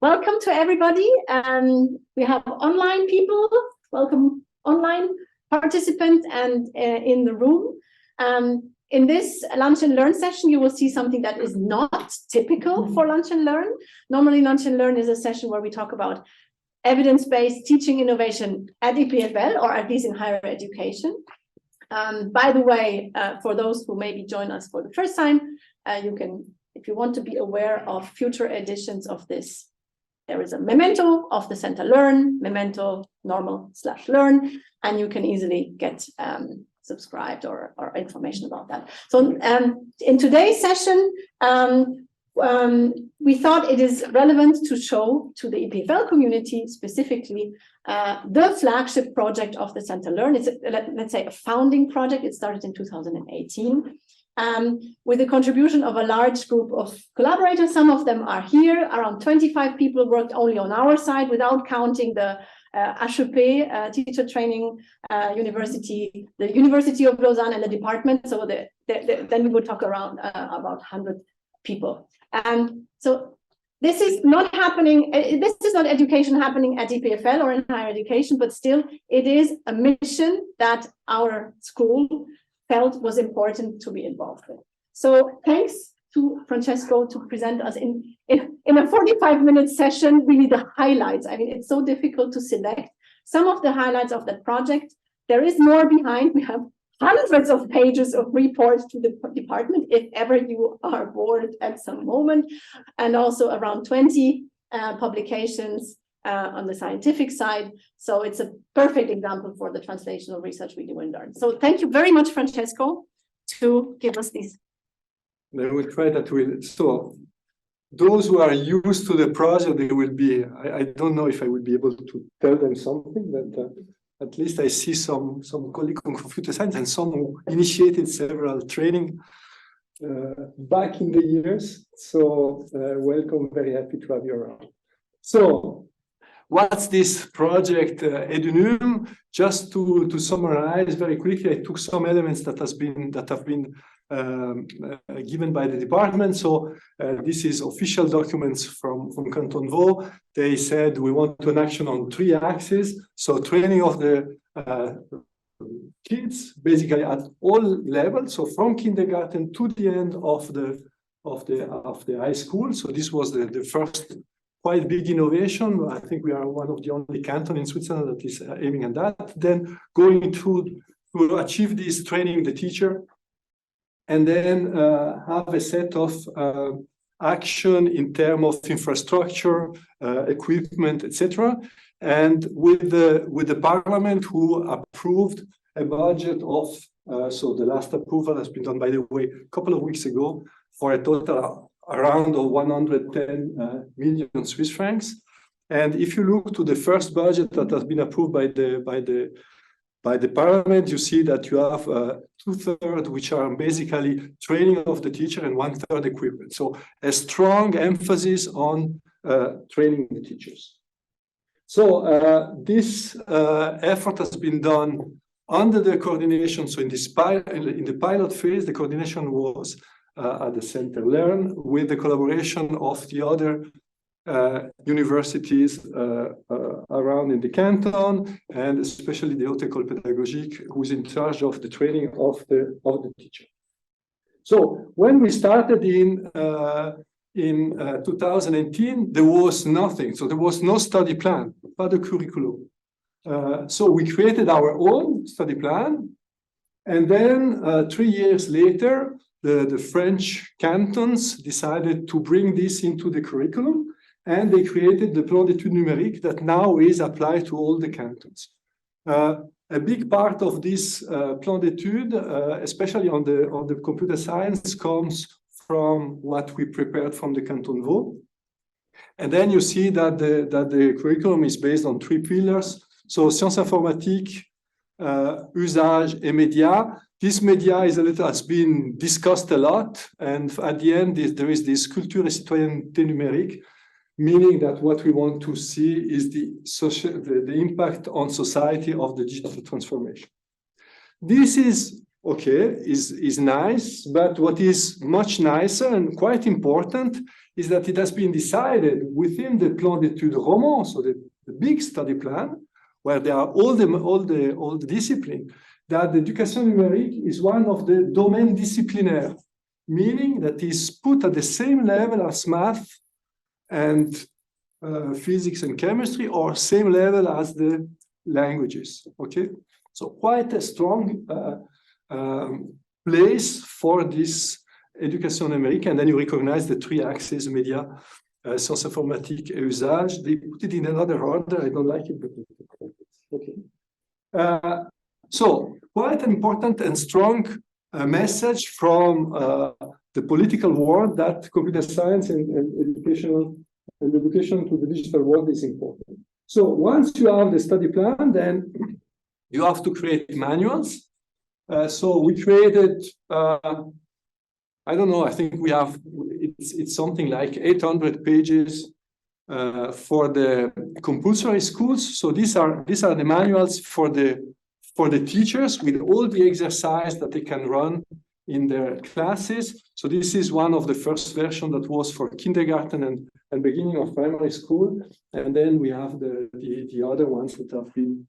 welcome to everybody. We have online people, welcome online participants, and in the room. In this Lunch and Learn session, you will see something that is not typical for Lunch and Learn. Normally, Lunch and Learn is a session where we talk about evidence-based teaching innovation at EPFL, or at least in higher education. By the way, for those who maybe join us for the first time, you can, if you want to be aware of future editions of this, there is a memento of the Center Learn, memento normal/learn, and you can easily get subscribed or information about that. So in today's session, we thought it is relevant to show to the EPFL community specifically the flagship project of the Center Learn. It's, let's say, a founding project. It started in 2018 with the contribution of a large group of collaborators. Some of them are here. Around 25 people worked only on our side, without counting the HEP, Teacher Training University, the University of Lausanne, and the department. So then we would talk around about 100 people. So this is not happening. This is not education happening at EPFL or in higher education, but still it is a mission that our school felt was important to be involved in. So thanks to Francesco to present us in a 45-minute session, really the highlights. I mean, it's so difficult to select some of the highlights of that project. There is more behind. We have hundreds of pages of reports to the department, if ever you are bored at some moment, and also around 20 publications on the scientific side. So it's a perfect example for the translational research we do in Learn. So thank you very much, Francesco, to give us these. I will try that. So those who are used to the project, they will be, I don't know if I will be able to tell them something, but at least I see some colleagues on computer science and some who initiated several training back in the years. So welcome, very happy to have you around. So what's this project EduNum? Just to summarize very quickly, I took some elements that have been given by the department. So this is official documents from Canton Vaud. They said we want an action on 3 axes. So training of the kids, basically at all levels. So from kindergarten to the end of the high school. So this was the first quite big innovation. I think we are one of the only canton in Switzerland that is aiming at that. Then going to achieve this, training the teacher, and then have a set of action in terms of infrastructure, equipment, etc. And with the parliament, who approved a budget of, so the last approval has been done, by the way, a couple of weeks ago, for a total around 110 million Swiss francs. And if you look to the first budget that has been approved by the parliament, you see that you have 2/3, which are basically training of the teacher, and 1/3 equipment. So a strong emphasis on training the teachers. So this effort has been done under the coordination. So in the pilot phase, the coordination was at the Center Learn, with the collaboration of the other universities around in the canton, and especially the Haute École Pédagogique, who is in charge of the training of the teacher. So when we started in 2018, there was nothing. So there was no study plan, pas de curriculum. So we created our own study plan, and then 3 years later, the French cantons decided to bring this into the curriculum, and they created the plan d'études numériques that now is applied to all the cantons. A big part of this plan d'études, especially on the computer science, comes from what we prepared from the Canton Vaud. And then you see that the curriculum is based on 3 pillars. So sciences informatiques, usage, et médias. This media has been discussed a lot, and at the end there is this culture et citoyenneté numérique, meaning that what we want to see is the impact on society of the digital transformation. This is okay, is nice, but what is much nicer and quite important is that it has been decided within the plan d'études roman, so the big study plan, where there are all the discipline, that the education numérique is one of the domaines disciplinaires, meaning that is put at the same level as math and physics and chemistry, or same level as the languages, okay? So quite a strong place for this education numérique, and then you recognize the three axes, media, sciences informatiques et usage. They put it in another order, I don't like it, but okay. So quite an important and strong message from the political world that computer science and education to the digital world is important. So once you have the study plan, then you have to create manuals. So we created, I don't know, I think we have, it's something like 800 pages for the compulsory schools. So these are the manuals for the teachers with all the exercise that they can run in their classes. So this is one of the first version that was for kindergarten and beginning of primary school. And then we have the other ones that have been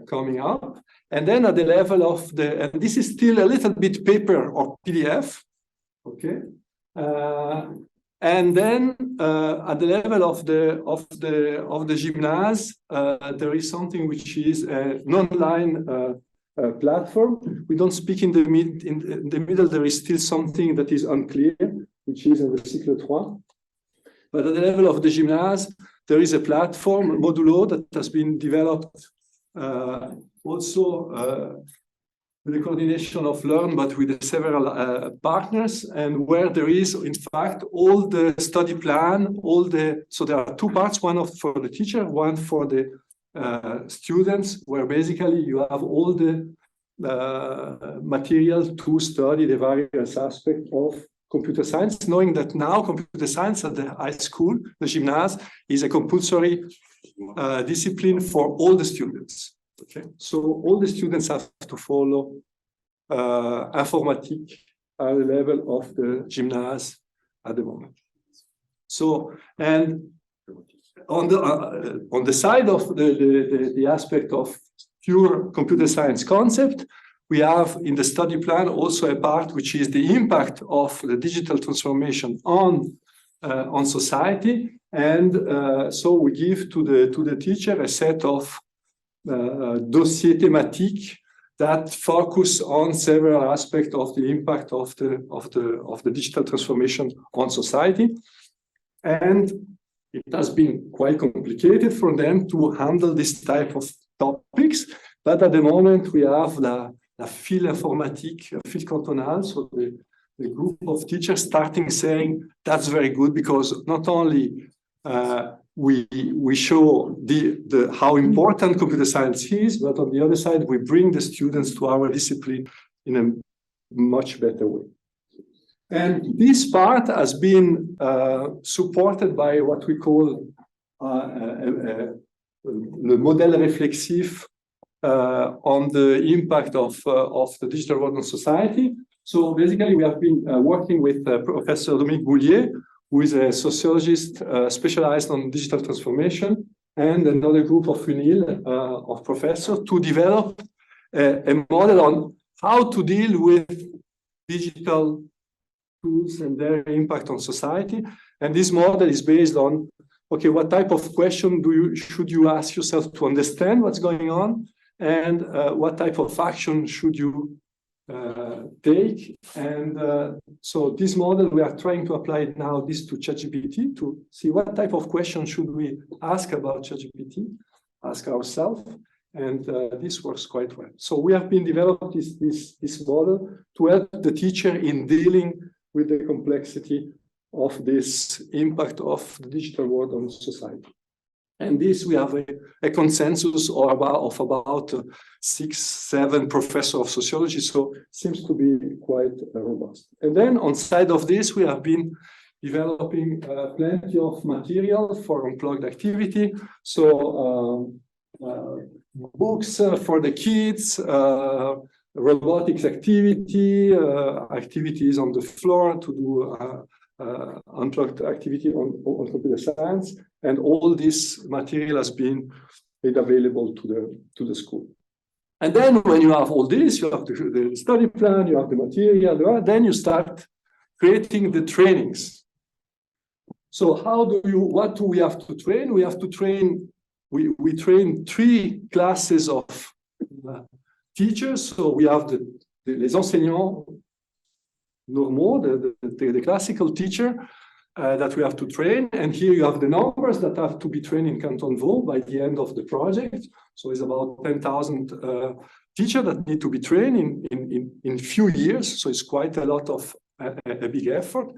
coming up. And then at the level of and this is still a little bit paper or PDF, okay? And then at the level of the gymnase, there is something which is an online platform. We don't speak in the middle. There is still something that is unclear, which is in the cycle 3. But at the level of the gymnase, there is a platform, Modulo, that has been developed also with the coordination of Learn, but with several partners, and where there is, in fact, all the study plan, so there are two parts, one for the teacher, one for the students, where basically you have all the material to study the various aspects of computer science, knowing that now computer science at the high school, the gymnase, is a compulsory discipline for all the students. Okay, so all the students have to follow informatique at the level of the gymnase at the moment. So, and on the side of the aspect of pure computer science concept, we have in the study plan also a part which is the impact of the digital transformation on society, and so we give to the teacher a set of dossier thématique that focus on several aspects of the impact of the digital transformation on society. And it has been quite complicated for them to handle this type of topics, but at the moment we have la file informatique, file cantonale, so the group of teachers starting saying that's very good, because not only we show how important computer science is, but on the other side, we bring the students to our discipline in a much better way. And this part has been supported by what we call le modèle réflexif on the impact of the digital world on society. So basically, we have been working with Professor Dominique Boulier, who is a sociologist specialized on digital transformation, and another group of UNIL of professors to develop a model on how to deal with digital tools and their impact on society. And this model is based on, okay, what type of question should you ask yourself to understand what's going on, and what type of action should you take. And so this model, we are trying to apply it now to ChatGPT to see what type of question should we ask about ChatGPT, ask ourselves, and this works quite well. So we have been developing this model to help the teacher in dealing with the complexity of this impact of the digital world on society. And this, we have a consensus of about 6-7 professors of sociology, so seems to be quite robust. And then on side of this, we have been developing plenty of material for unplugged activity. So books for the kids, robotics activity, activities on the floor to do unplugged activity on computer science, and all this material has been made available to the school. And then when you have all this, you have the study plan, you have the material, then you start creating the trainings. So what do we have to train? We have to train, we train 3 classes of teachers. So we have les enseignants normaux, the classical teacher that we have to train. And here you have the numbers that have to be trained in Canton Vaud by the end of the project. So it's about 10,000 teachers that need to be trained in few years. So it's quite a lot of a big effort.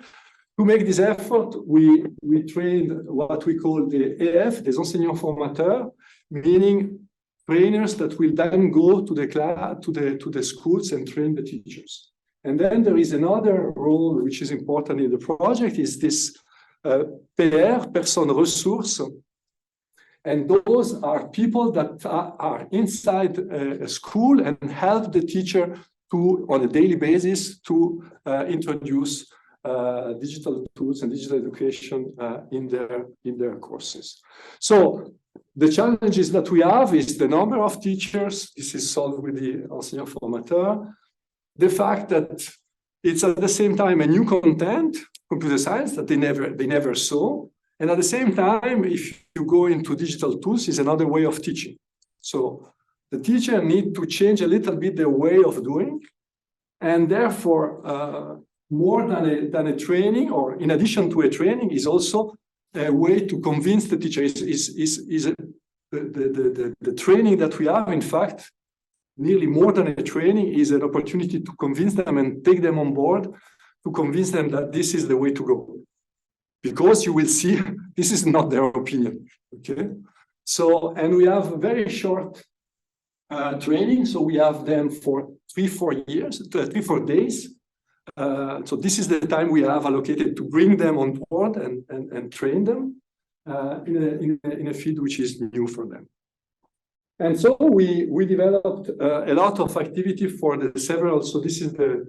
To make this effort, we trained what we call the EF, des enseignants formateurs, meaning trainers that will then go to the class, to the schools and train the teachers. And then there is another role which is important in the project, is this PR, personnes ressources. And those are people that are inside a school and help the teacher to, on a daily basis, to introduce digital tools and digital education in their courses. So the challenges that we have is the number of teachers. This is solved with the enseignant formateur. The fact that it's at the same time a new content, computer science, that they never saw. And at the same time, if you go into digital tools, is another way of teaching. So the teacher needs to change a little bit their way of doing. And therefore, more than a training, or in addition to a training, is also a way to convince the teacher. The training that we have, in fact, nearly more than a training, is an opportunity to convince them and take them on board, to convince them that this is the way to go. Because you will see, this is not their opinion, okay? So, and we have very short training, so we have them for 3-4 days. So this is the time we have allocated to bring them on board and train them in a field which is new for them. And so we developed a lot of activity for the several. So this is the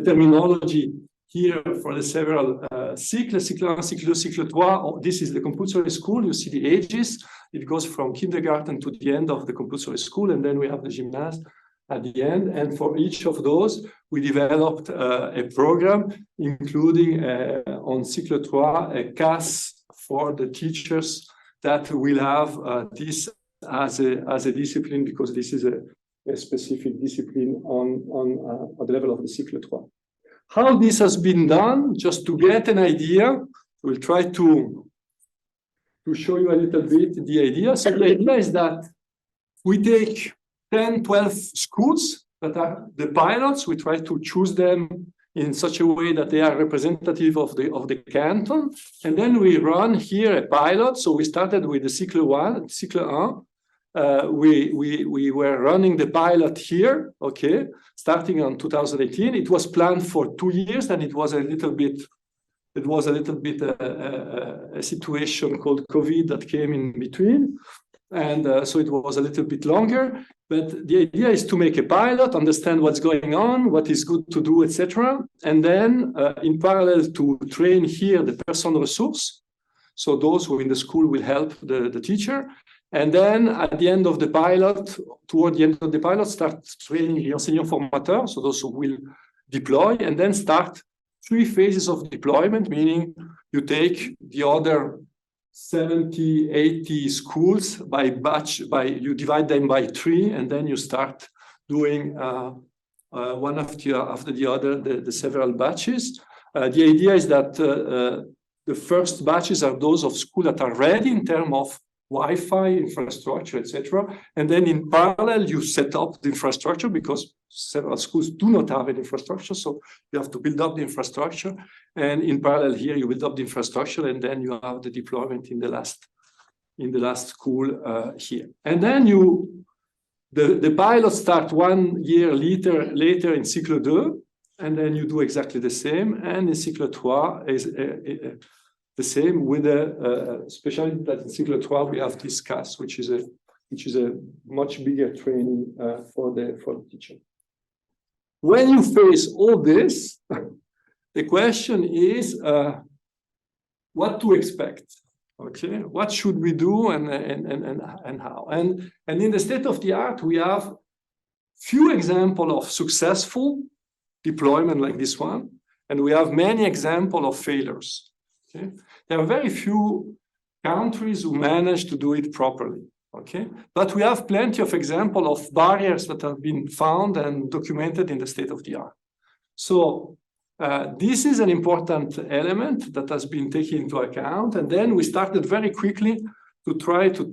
terminology here for the several cycles, cycle 1, cycle 2, cycle 3. This is the compulsory school. You see the ages. It goes from kindergarten to the end of the compulsory school, and then we have the gymnase at the end. And for each of those, we developed a program, including on cycle 3, a CAS for the teachers that will have this as a discipline, because this is a specific discipline on at the level of the cycle 3. How this has been done, just to get an idea, we'll try to show you a little bit the idea. So the idea is that we take 10, 12 schools that are the pilots. We try to choose them in such a way that they are representative of the canton. And then we run here a pilot. So we started with the cycle 1, cycle 1. We were running the pilot here, okay, starting on 2018. It was planned for 2 years, and it was a little bit a situation called COVID that came in between. And so it was a little bit longer, but the idea is to make a pilot, understand what's going on, what is good to do, etc. And then in parallel to train here the personnes ressources, so those who in the school will help the teacher. And then at the end of the pilot, toward the end of the pilot, start training the enseignants formateurs, so those who will deploy, and then start 3 phases of deployment, meaning you take the other 70, 80 schools by batch, you divide them by 3, and then you start doing one after the other, the several batches. The idea is that the first batches are those of schools that are ready in terms of Wi-Fi, infrastructure, etc. And then in parallel, you set up the infrastructure, because several schools do not have an infrastructure. So you have to build up the infrastructure. And in parallel here, you build up the infrastructure, and then you have the deployment in the last school here. And then the pilots start 1 year later in cycle 2, and then you do exactly the same. And in cycle 3 is the same, with a specialty that in cycle 3 we have this CAS, which is which is a much bigger training for the teacher. When you face all this, the question is what to expect. Okay, what should we do and how? And in the state of the art, we have few examples of successful deployment like this one, and we have many examples of failures. Okay, there are very few countries who manage to do it properly. Okay, but we have plenty of examples of barriers that have been found and documented in the state of the art. So this is an important element that has been taken into account. And then we started very quickly to try to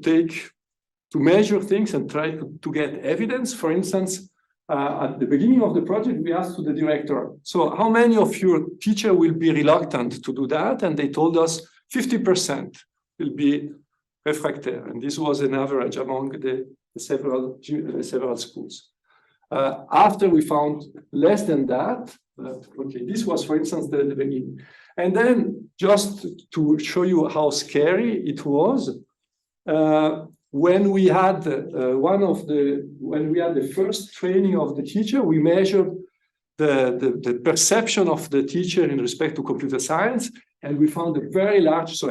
measure things and try to get evidence. For instance, at the beginning of the project, we asked to the director, so how many of your teachers will be reluctant to do that? And they told us 50% will be refractaire. And this was an average among the several schools. After we found less than that, okay, this was, for instance, the beginning. And then just to show you how scary it was, when we had the first training of the teacher, we measured the perception of the teacher in respect to computer science, and we found a very large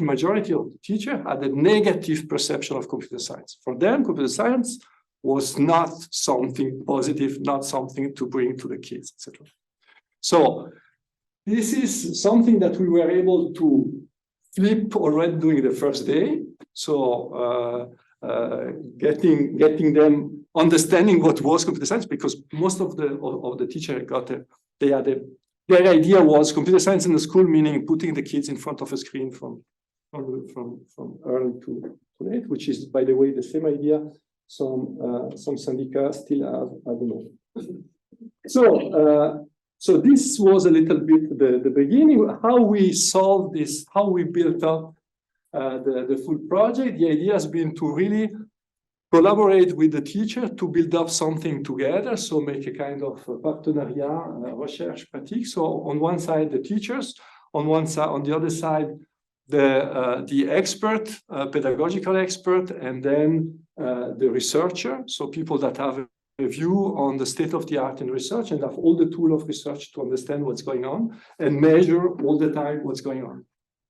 majority of the teacher had a negative perception of computer science. For them, computer science was not something positive, not something to bring to the kids, etc. So this is something that we were able to flip already during the first day. So getting them understanding what was computer science, because most of the teacher their idea was computer science in the school, meaning putting the kids in front of a screen from early to late, which is, by the way, the same idea some syndicats still have at the moment. So this was a little bit the beginning, how we solved this, how we built up the full project. The idea has been to really collaborate with the teacher to build up something together, so make a kind of partenariat, recherche pratique. So on one side, the teachers, on the other side, the expert, pedagogical expert, and then the researcher, so people that have a view on the state of the art in research and have all the tool of research to understand what's going on and measure all the time what's going on.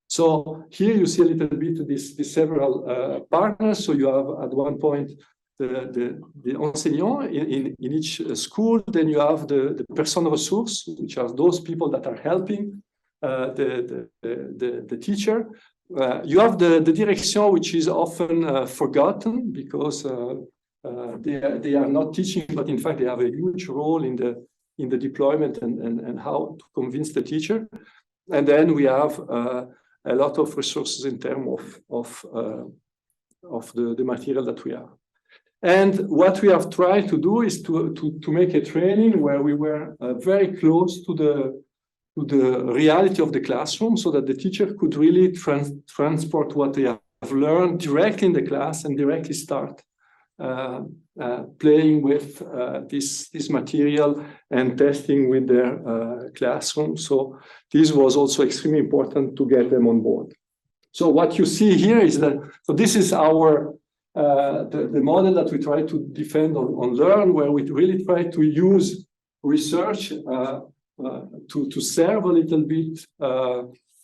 So here you see a little bit these several partners. So you have at one point the enseignant in each school, then you have the person ressource, which are those people that are helping the teacher. You have the direction, which is often forgotten because they are not teaching, but in fact they have a huge role in the deployment and how to convince the teacher. And then we have a lot of resources in terms of the material that we have. And what we have tried to do is to make a training where we were very close to the reality of the classroom, so that the teacher could really transport what they have learned directly in the class and directly start playing with this material and testing with their classroom. So this was also extremely important to get them on board. So what you see here is that, so this is our the model that we try to defend on Learn, where we really try to use research to serve a little bit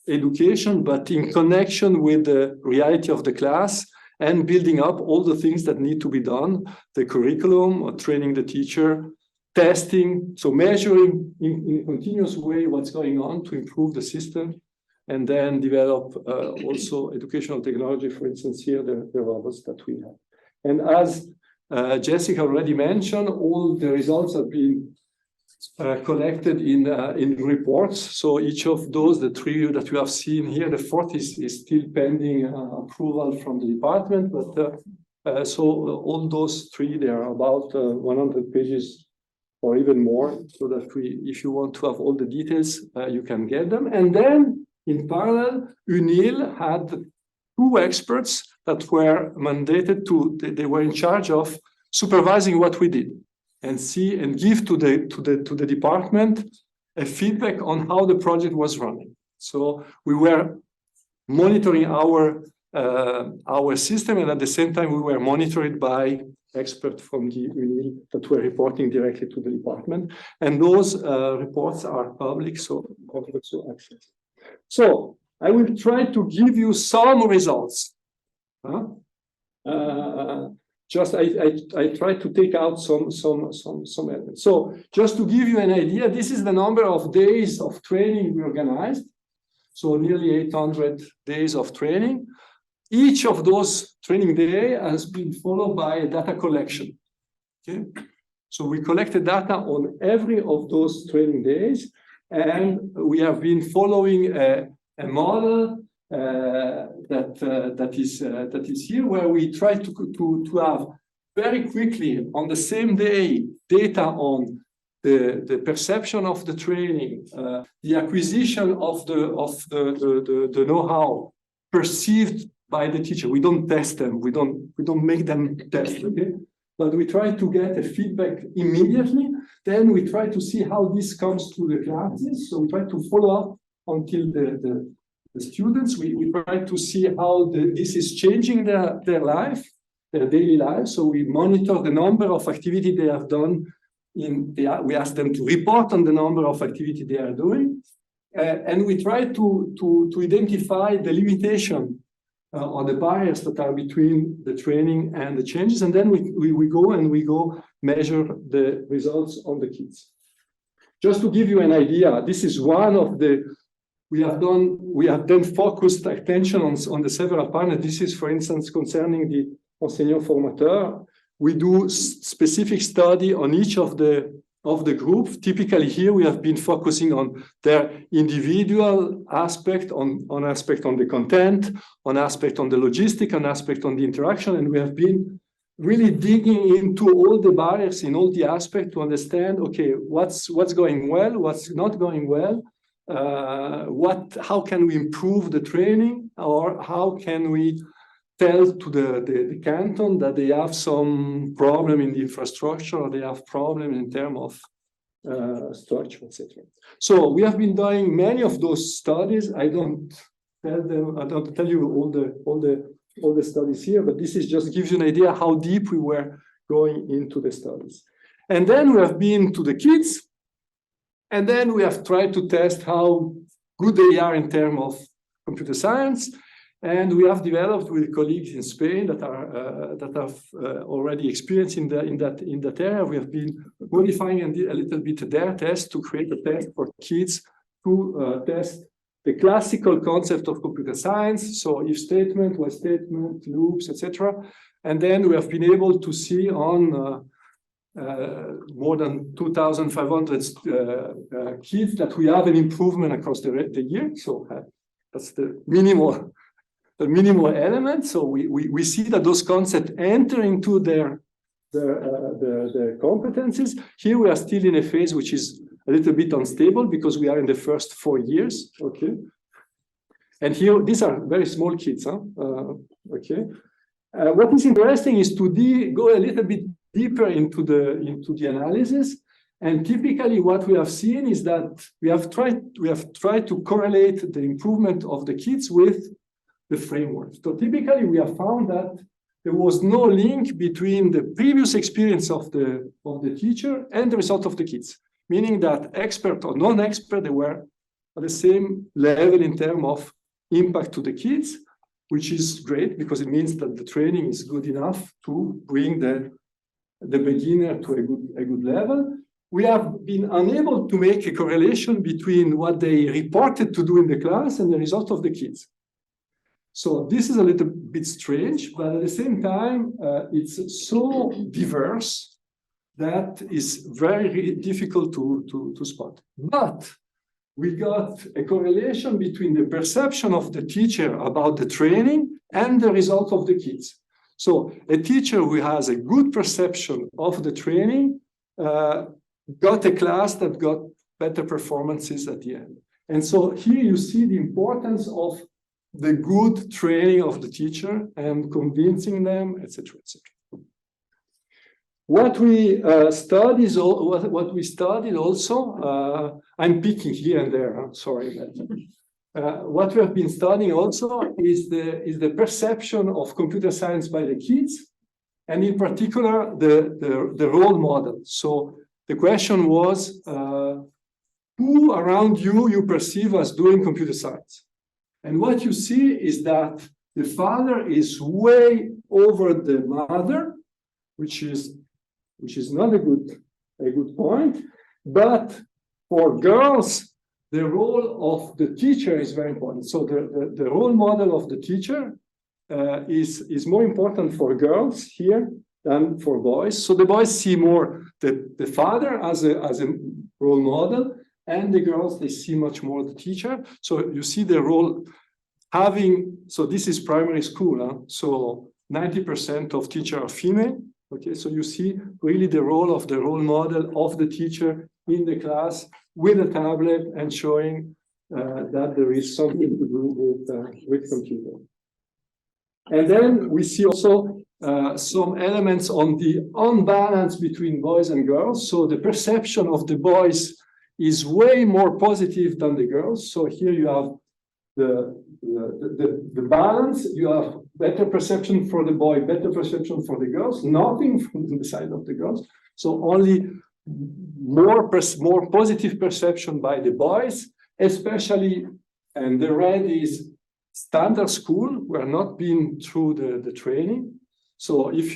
education, but in connection with the reality of the class and building up all the things that need to be done, the curriculum, or training the teacher, testing, so measuring in a continuous way what's going on to improve the system, and then develop also educational technology, for instance, here, the robots that we have. And as Jessica already mentioned, all the results have been collected in reports. So each of those, the three that you have seen here, the fourth is still pending approval from the department. But so all those three, they are about 100 pages or even more, so that if you want to have all the details, you can get them. And then in parallel, UNIL had two experts that were mandated they were in charge of supervising what we did, and see and give to the department a feedback on how the project was running. So we were monitoring our our system, and at the same time we were monitored by experts from the UNIL that were reporting directly to the department, and those reports are public, so also access. So I will try to give you some results. Just I try to take out some elements. So just to give you an idea, this is the number of days of training we organized. So nearly 800 days of training. Each of those training days has been followed by a data collection. Okay, so we collected data on every of those training days, and we have been following a model that is here, where we try to have very quickly on the same day data on the perception of the training, the acquisition of the know-how perceived by the teacher. We don't test them. We don't make them test. Okay, but we try to get a feedback immediately. Then we try to see how this comes to the classes. So we try to follow up until the students. We try to see how this is changing their life, their daily life. So we monitor the number of activity they have done. We ask them to report on the number of activity they are doing, and we try to identify the limitation or the barriers that are between the training and the changes, and then we go measure the results on the kids. Just to give you an idea, this is one of the we have done focused attention on the several partners. This is, for instance, concerning the enseignant formateur. We do specific study on each of the group. Typically here we have been focusing on their individual aspect, on aspect on the content, on aspect on the logistic, on aspect on the interaction, and we have been really digging into all the barriers in all the aspects to understand, okay, what's going well, what's not going well, how can we improve the training, or how can we tell to the canton that they have some problem in the infrastructure, or they have problem in terms of structure, etc. So we have been doing many of those studies. I don't tell you all the studies here, but this is just gives you an idea how deep we were going into the studies. And then we have been to the kids, and then we have tried to test how good they are in terms of computer science. And we have developed with colleagues in Spain that have already experience in that area. We have been modifying a little bit their test to create a test for kids to test the classical concept of computer science. So if statement, while statement, loops, etc. And then we have been able to see on more than 2,500 kids that we have an improvement across the year. So that's the minimal element. So we see that those concepts enter into their competencies. Here we are still in a phase which is a little bit unstable because we are in the first 4 years. Okay, and here these are very small kids. Okay, what is interesting is to go a little bit deeper into the analysis. And typically what we have seen is that we have tried to correlate the improvement of the kids with the framework. So typically we have found that there was no link between the previous experience of the teacher and the result of the kids, meaning that expert or non-expert, they were at the same level in terms of impact to the kids, which is great because it means that the training is good enough to bring the beginner to a good level. We have been unable to make a correlation between what they reported to do in the class and the result of the kids. So this is a little bit strange, but at the same time, it's so diverse that is very difficult to spot. But we got a correlation between the perception of the teacher about the training and the result of the kids. So a teacher who has a good perception of the training got a class that got better performances at the end. And so here you see the importance of the good training of the teacher and convincing them, etc., etc. What we studied also, I'm picking here and there. Sorry, what we have been studying also is the perception of computer science by the kids, and in particular the role model. So the question was, who around you perceive as doing computer science? And what you see is that the father is way over the mother, which is not a good point. But for girls, the role of the teacher is very important. So the role model of the teacher is more important for girls here than for boys. So the boys see more the father as a role model, and the girls, they see much more the teacher. So you see the role having, so this is primary school, huh? So 90% of teachers are female. Okay, so you see really the role of the role model of the teacher in the class with a tablet and showing that there is something to do with computer. And then we see also some elements on the unbalance between boys and girls. So the perception of the boys is way more positive than the girls. So here you have the balance. You have better perception for the boy, better perception for the girls, nothing from the side of the girls. So only more positive perception by the boys, especially, and the red is standard school. We're not been through the training. So if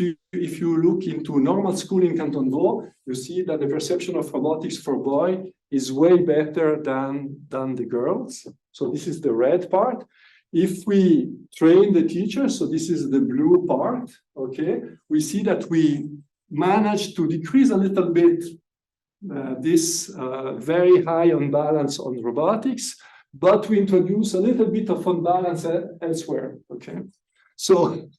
you look into normal school in Canton Vaud, you see that the perception of robotics for boy is way better than the girls. So this is the red part. If we train the teacher, so this is the blue part, okay, we see that we managed to decrease a little bit this very high unbalance on robotics, but we introduce a little bit of unbalance elsewhere, okay? So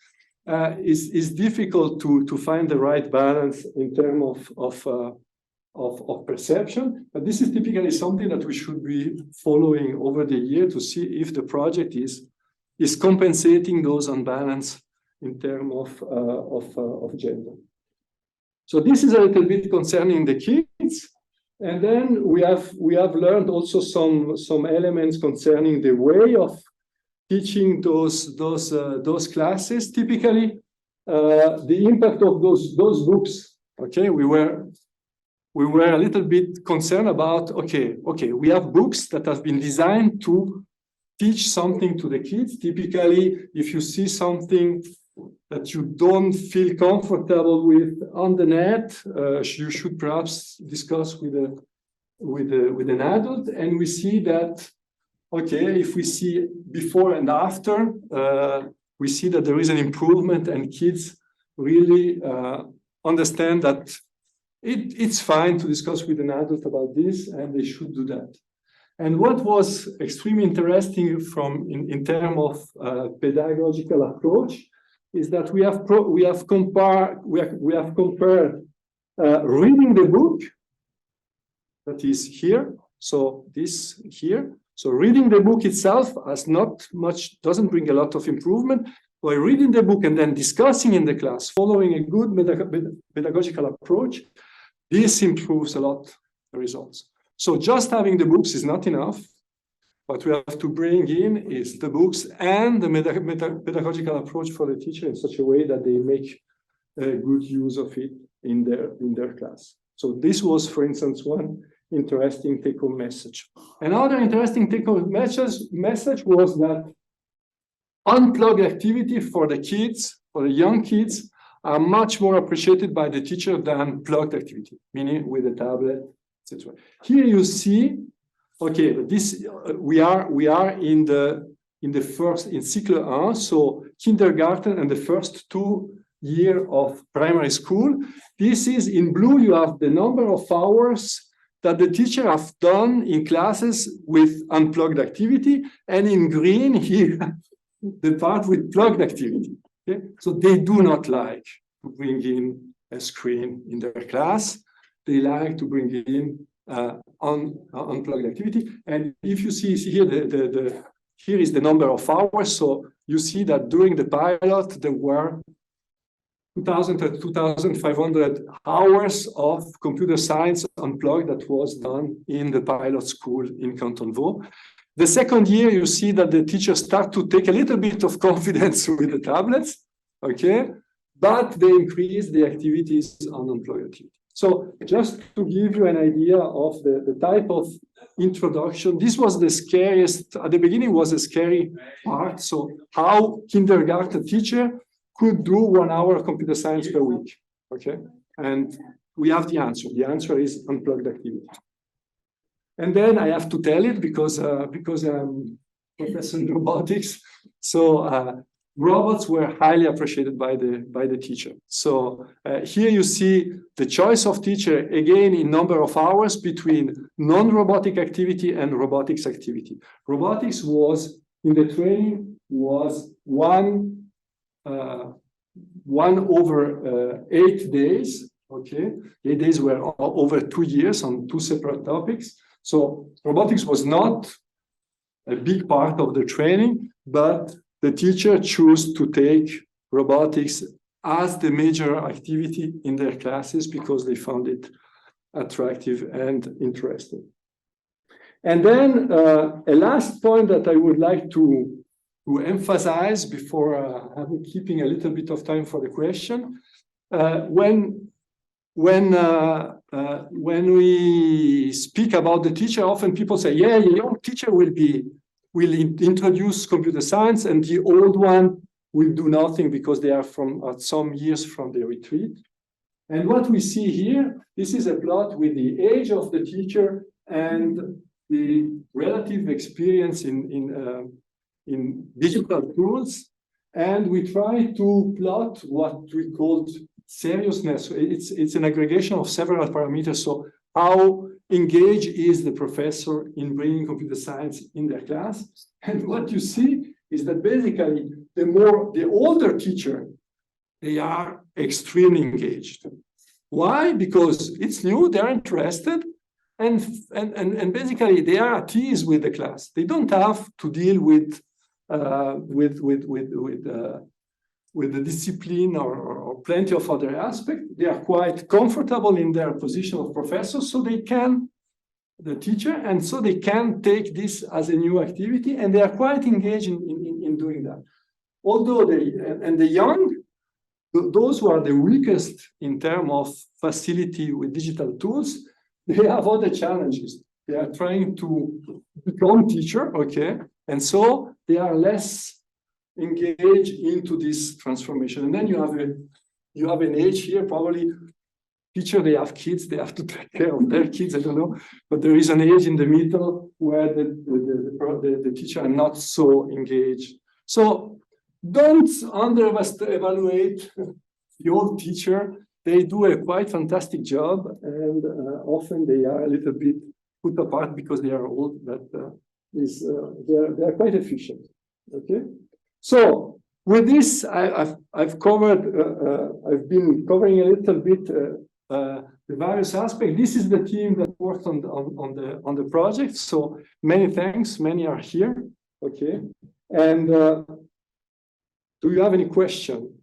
it's difficult to find the right balance in terms of perception, but this is typically something that we should be following over the year to see if the project is compensating those unbalance in terms of gender. So this is a little bit concerning the kids, and then we have learned also some elements concerning the way of teaching those classes. Typically, the impact of those books. Okay, we were a little bit concerned about, okay, we have books that have been designed to teach something to the kids. Typically, if you see something that you don't feel comfortable with on the net, you should perhaps discuss with an adult. And we see that, okay, if we see before and after, we see that there is an improvement, and kids really understand that it's fine to discuss with an adult about this, and they should do that. And what was extremely interesting in terms of pedagogical approach is that we have compared reading the book, that is here, so this here. So reading the book itself doesn't bring a lot of improvement. By reading the book and then discussing in the class, following a good pedagogical approach, this improves a lot the results. So just having the books is not enough. What we have to bring in is the books and the pedagogical approach for the teacher in such a way that they make a good use of it in their class. So this was, for instance, one interesting take-home message. Another interesting take-home message was that unplugged activity for the kids, for the young kids, are much more appreciated by the teacher than plugged activity, meaning with a tablet, etc. Here you see, okay, but this we are in cycle 1, so kindergarten and the first 2 years of primary school. This is in blue. You have the number of hours that the teacher have done in classes with unplugged activity, and in green here the part with plugged activity. Okay? So they do not like to bring in a screen in their class. They like to bring in unplugged activity. And if you see here, here is the number of hours. So you see that during the pilot, there were 2,000 to 2,500 hours of computer science unplugged that was done in the pilot school in Canton Vaud. The second year, you see that the teachers start to take a little bit of confidence with the tablets, okay? But they increase the activities on employability. So just to give you an idea of the type of introduction, this was the scariest, at the beginning was a scary part. So how kindergarten teacher could do 1 hour of computer science per week, okay? And we have the answer. The answer is unplugged activity. And then I have to tell it because I'm professor in robotics. So robots were highly appreciated by the teacher. So here you see the choice of teacher, again, in number of hours between non-robotic activity and robotics activity. Robotics was, in the training, was 1 over 8 days, okay? 8 days were over 2 years on 2 separate topics. So robotics was not a big part of the training, but the teacher chose to take robotics as the major activity in their classes because they found it attractive and interesting. And then a last point that I would like to emphasize before keeping a little bit of time for the question, when we speak about the teacher, often people say, yeah, the young teacher will introduce computer science and the old one will do nothing because they are from some years from the retreat. And what we see here, this is a plot with the age of the teacher and the relative experience in digital tools. And we try to plot what we called seriousness. It's an aggregation of several parameters. So how engaged is the professor in bringing computer science in their class? And what you see is that basically the older teacher, they are extremely engaged. Why? Because it's new, they're interested, and basically they are at ease with the class. They don't have to deal with the discipline or plenty of other aspects. They are quite comfortable in their position of professor, so they can, the teacher, and so they can take this as a new activity, and they are quite engaged in doing that. Although the young, those who are the weakest in terms of facility with digital tools, they have other challenges. They are trying to become teacher, okay, and so they are less engage into this transformation. And then you have an age here, probably teacher, they have kids, they have to take care of their kids, I don't know, but there is an age in the middle where the teacher are not so engaged. So don't underestimate the old teacher. They do a quite fantastic job, and often they are a little bit put apart because they are old, but they are quite efficient, okay? So with this, I've covered. I've been covering a little bit the various aspects. This is the team that worked on the project. So many thanks. Many are here. Okay. And do you have any question?